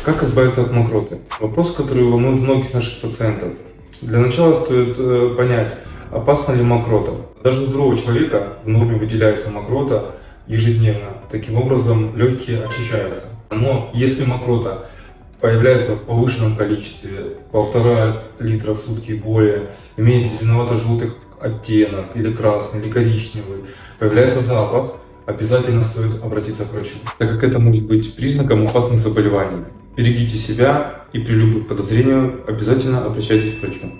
Как избавиться от мокроты? Вопрос, который волнует многих наших пациентов. Для начала стоит понять, опасна ли мокрота. Даже у здорового человека в норме выделяется мокрота ежедневно. Таким образом, легкие очищаются. Но если мокрота появляется в повышенном количестве, 1,5 литра в сутки и более, имеет зеленовато-желтый оттенок, или красный, или коричневый, появляется запах, обязательно стоит обратиться к врачу, так как это может быть признаком опасных заболеваний. Берегите себя и при любых подозрениях обязательно обращайтесь к врачу.